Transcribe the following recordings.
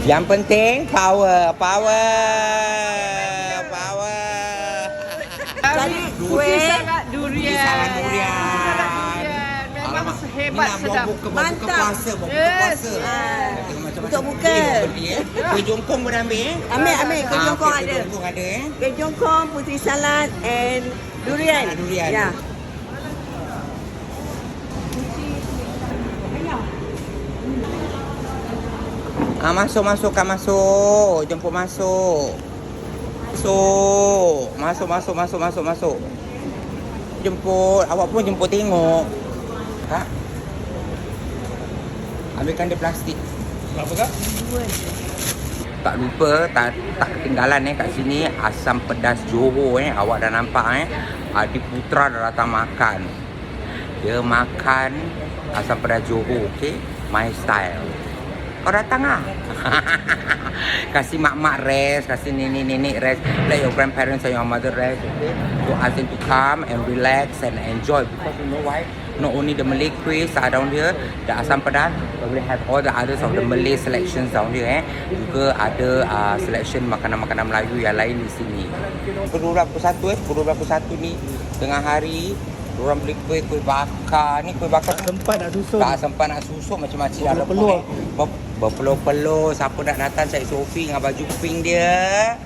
Yang penting power. Cari Putih kuih. sangat durian. Sangat durian. Memang Alamak. hebat, Ni nak sedap. buka Mantap. puasa, buka Yes. puasa. Macam-macam Untuk buka. kuih beli, Kuih jongkong pun ambil Ambil kuih jongkong kuih ada. jongkong ada Kuih jongkong, putih salad and durian. Durian. Ya. Masuk Kak, masuk. Jemput masuk. Masuk. Jemput. Awak pun jemput tengok. Kak. Ambilkan dia plastik. Berapa Kak? Tak lupa, tak ketinggalan kat sini asam pedas Johor Awak dah nampak Adi Putra dah datang makan. Dia makan asam pedas Johor, okey? My style. Kau datang lah. Kasih mak-mak rest, kasih nenek-nenek rest. Let your grandparents and your mother rest, okay? So ask them to come and relax and enjoy. Because you know why? Not only the Malay quiz are down here, the asam pedas, but we have all the others of the Malay selections down here. Juga ada selection makanan-makanan Melayu yang lain di sini. Pukul 21 ni tengah hari. Diorang beli kuih bakar. Ni kuih bakar Sempat nak susun. tak sempat nak susuk macam makcik dah Berpeluh-peluh. Berpeluh-peluh. Siapa nak datang cari Sophie dengan baju pink dia.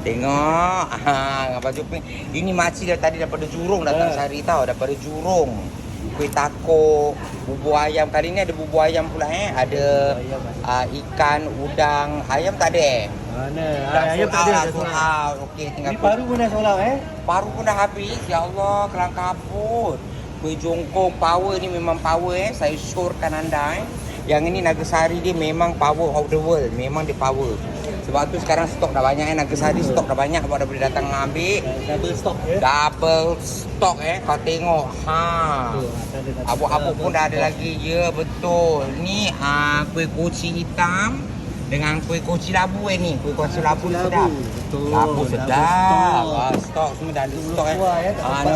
Tengok. Dengan baju pink. Ini makcik dah tadi daripada Jurong datang cari tau. Daripada Jurong. Kuih takuk, bubur ayam. Kali ni ada bubur ayam pula Ada ikan, udang. Ayam tak ada Mana? Dah Ayam tak ada. sold out. Okey, tinggal Ni paru pun dah solat Paru pun dah habis. Ya Allah, kelang kabut. Kuih jongkong power ni memang power Saya syorkan anda Yang ini Nagasari dia memang power of the world. Memang dia power. Sebab tu sekarang stok dah banyak Nagasari stok dah banyak. Awak dah boleh datang ambil. Double stock Double stok Kau tengok. Abuk-abuk pun dah ada lagi. Ya betul. Ni kuih koci hitam dengan kuih koci labu ni. Kuih koci labu sedap. Betul. Labu sedap. Stok semua dah ada stok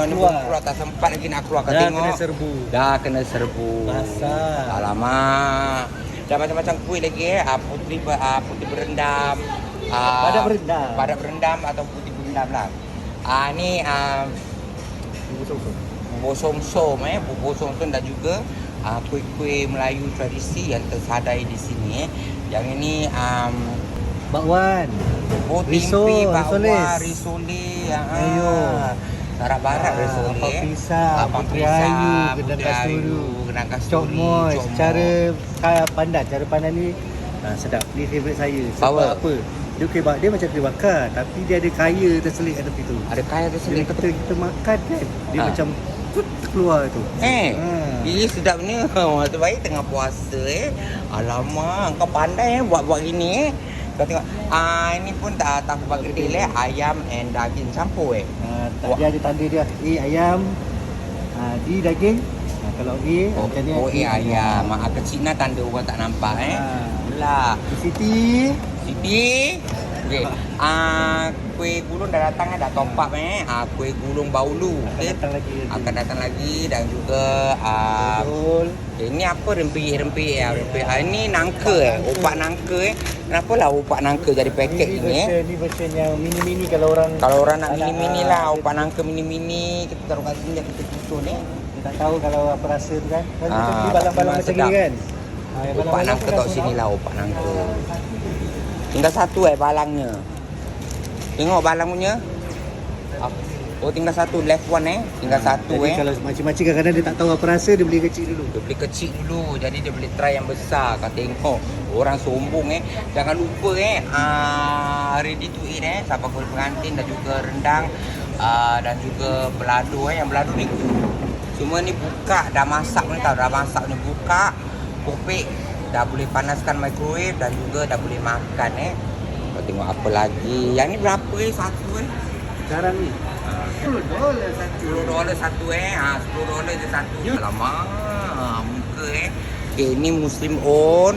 ni pun keluar tak sempat lagi nak keluar. Kau Dah tengok. kena serbu. Dah kena serbu. Basah. Alamak. Dah macam-macam kuih lagi putih berendam. Padat berendam atau putih berendam lah. Ni bubur somsom bubur somsom dan juga kuih-kuih Melayu tradisi yang tersadai di sini Yang ini Bakwan. timpi, bakwan, risoles. risole, Ayo. barat-barat risole. Abang pisang, Abang puteri pisang, ayu, puteri gedang ayu, kasturi, gedang kasturi, cok moy. cok Cara pandan ni sedap. Ni favourite saya. Sebab Power. apa? Dia macam kuih bakar, tapi dia ada kaya terselit kat tepi tu. Ada kaya Bila terselit kita makan kan, dia macam keluar tu. Ini sedapnya. Terbaik tengah puasa Alamak, kau pandai buat-buat gini Kau tengok. Ini pun tak kubak kedil ayam and daging campur Dia ada tanda dia. Ayam, D daging. Kalau A macam ni. ayam. Kecil nak tanda orang tak nampak Lah. Siti. Siti. Okey. Kuih gulung dah datang dah top up kuih gulung Baulu. Akan datang lagi dan juga Betul. ini apa rempik-rempik ini nangka opak nangka Kenapa lah opak nangka jadi paket ini Ni version yang mini-mini kalau orang nak mini-mini lah opak nangka mini-mini kita taruh kat sini kita susun dia tak tahu kalau apa rasa tu kan. Kan Ah, ni balang-balang memang macam sedap. ni kan. opak Yang balang-balang nangka tu kat dah sini sold lah opak nangka tinggal satu balangnya tengok balang punya tinggal satu left one tinggal satu Jadi kalau makcik-makcik kadang-kadang dia tak tahu apa rasa, dia beli kecil dulu. Dia beli kecil dulu. Jadi dia boleh try yang besar. Kau tengok. Orang sombong Jangan lupa ready to eat Sabah kulit pengantin dan juga rendang dan juga belado Yang belado ni semua ni buka. Dah masak ni tau. Dah masak ni buka. Kopek. Dah boleh panaskan microwave dan juga dah boleh makan Kau tengok apa lagi. Yang ni berapa satu Sekarang ni $10 satu $10 je satu. Alamak, muka Okay, ni Muslim own.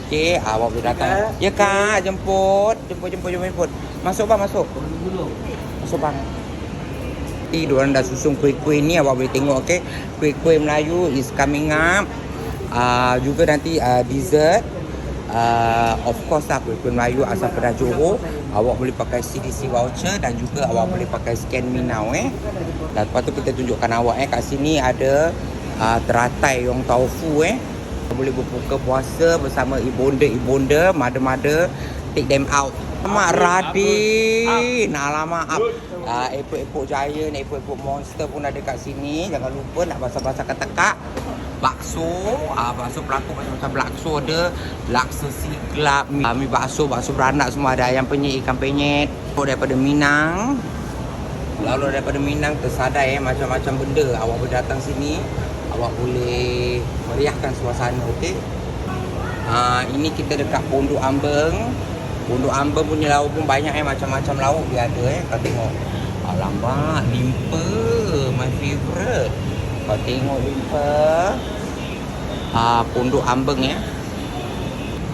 Okay, awak boleh datang. Ya Kak, jemput. Masuk bang, masuk. Masuk bang. Diorang dah susun kuih-kuih ni, awak boleh tengok Kuih-kuih Melayu is coming up. Juga nanti dessert. Of course lah, kuih-kuih Melayu asam pedas Johor. Awak boleh pakai CDC voucher dan juga awak boleh pakai scan Me Now Dan lepas tu kita tunjukkan awak kat sini ada teratai yong tofu boleh berbuka puasa bersama ibunda, mother, take them out. Alamak Radin, alamak epok-epok Giant, epok-epok Monster pun ada kat sini. Jangan lupa nak basah-basah ketekak. Bakso, bakso pelakuk macam-macam bakso ada. Laksa siglap, mi bakso beranak semua ada. Ayam penyet, ikan penyet. Daripada Minang. Lalu daripada Minang tersadai macam-macam benda. Awak boleh datang sini, awak boleh meriahkan suasana, okey. Ini kita dekat Pondok Ambeng. Pondok Ambeng punya lauk pun banyak macam-macam lauk dia ada Kau tengok. Alamak, limpa, my favourite. Kau tengok limpa. Pondok Ambeng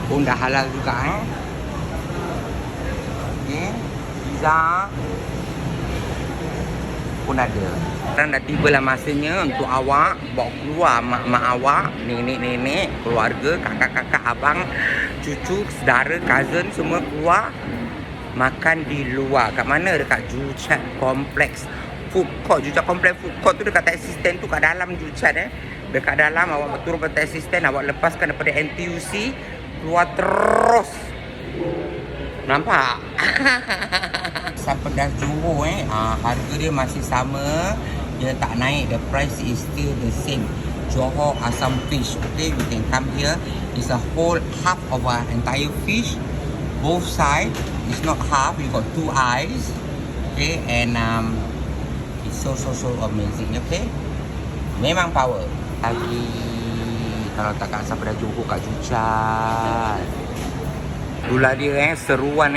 pun dah halal juga okey. Pizza pun ada. Sekarang dah tibalah masanya untuk awak bawa keluar mak-mak awak, nenek-nenek, keluarga, kakak-kakak, abang, cucu, saudara, cousin semua keluar makan di luar. Kat mana? Dekat Juchat Complex Food Court. Juchat Complex Food Court tu dekat taxi stand tu, kat dalam Juchat Dekat dalam awak turun ke taxi stand, awak lepaskan daripada NTUC, keluar terus. Nampak? Asam pedas Johor harga dia masih sama. Dia tak naik. The price is still the same. Johor asam fish. Okay, you can come here. It's a whole half of an entire fish. Both side. It's not half. You got 2 eyes. Okay, and it's so amazing. Okay, memang power. Lagi kalau tak kat asam pedas Johor kat Juchat. Itulah dia seruan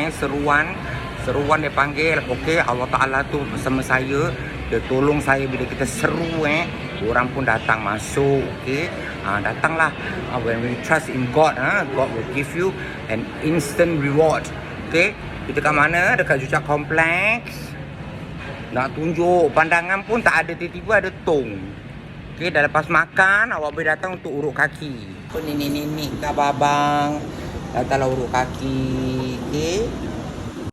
dia panggil. Okey, Allah Ta'ala tu bersama saya. Dia tolong saya bila kita seru orang pun datang masuk. Okey, datanglah. When we trust in God, God will give you an instant reward. Okey, kita kat mana? Dekat Juchat Complex. Nak tunjuk pandangan pun tak ada, tiba-tiba ada tong. Okey, dah lepas makan awak boleh datang untuk urut kaki. Apa ni ke abang? Datanglah urut kaki. Okey.